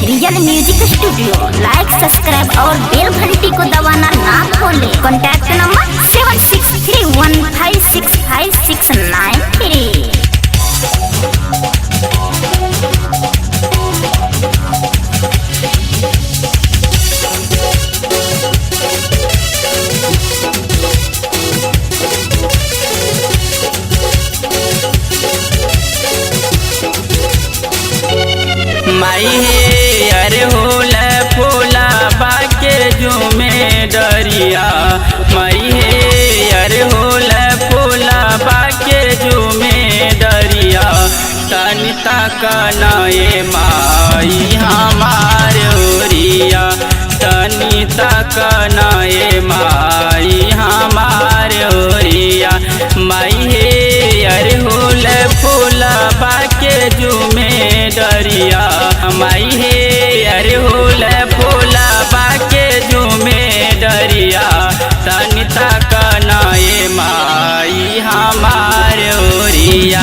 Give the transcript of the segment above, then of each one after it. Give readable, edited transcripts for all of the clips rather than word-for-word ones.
Real music studio. Like, subscribe और bell घंटी को दबाना ना भूलें। Contact number 7631565693। माई हे अरे होला फूला बाके जुमे डरिया। माई हे अरे होला फूला बाके जुमे डरिया। तनिता कनाए माई हमार ओरिया। तनिता कनाए माई हमार ओरिया। माई हे अरे होला फूला बाके जुमे डरिया। माई हे अरे होला फूला बाके जुमे डरिया। तनिता कनाए माई हमार ओरिया।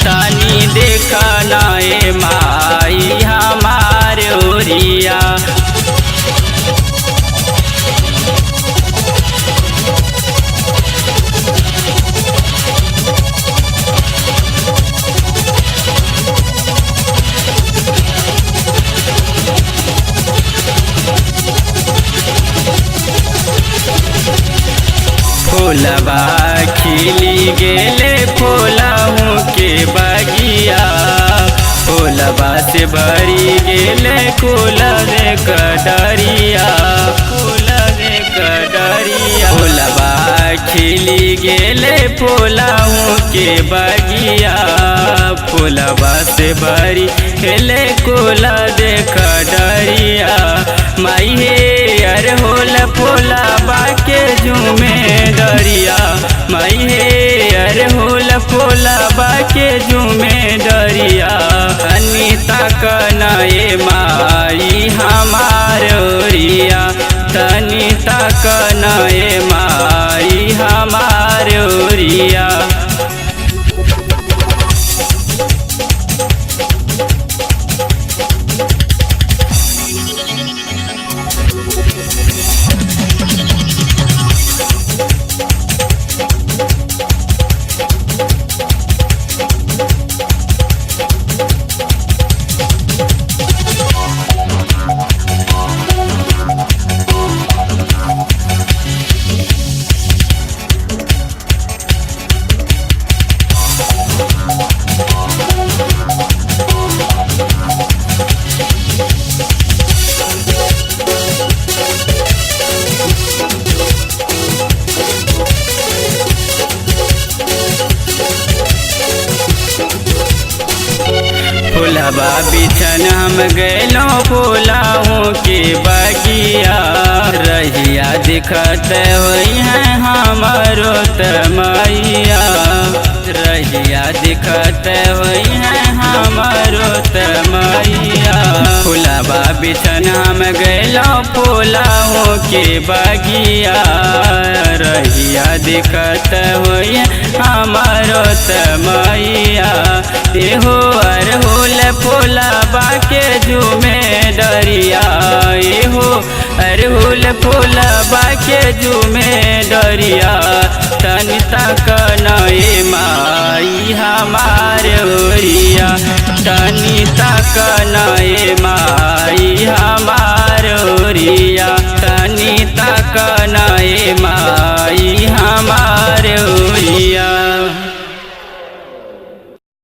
तनी देखनाए माई हमार ओरिया। फूलबा खिली गेले फूलहूँ के बगिया। फूलबा से भरी गेले कुलरे कटरिया। कुलरे कटरिया फूलबा खिली गेले फूलहूँ के बगिया। फूलबा से भरी गेले कुलरे कटरिया। माई हे अरे होला फूलबा के जुमे डरिया। माई हे अरे होला फूलबा के जुमे डरिया। तनिता कनाए माई हमार ओरिया। तनिता कनाए माई हमार ओरिया। फूलबा बिछन हम गैलो फूलाहूँ के बगिया। रहिया दिखत होई है हमारो तमैया। रहिया दिखत होई है हमारो तमैया। फूलबा बिछन हम गैलो फूलाहूँ के बगिया। रहिया दिखत होई हमारो तमैया। एहो अरे होला फूलबा के जुमे डरिया। एहो अरे होला फूलबा के जुमे डरिया। तनिता कनाए माई हमार ओरिया। तनिता कनाए माई हमार ओरिया। तनिता कनाए माई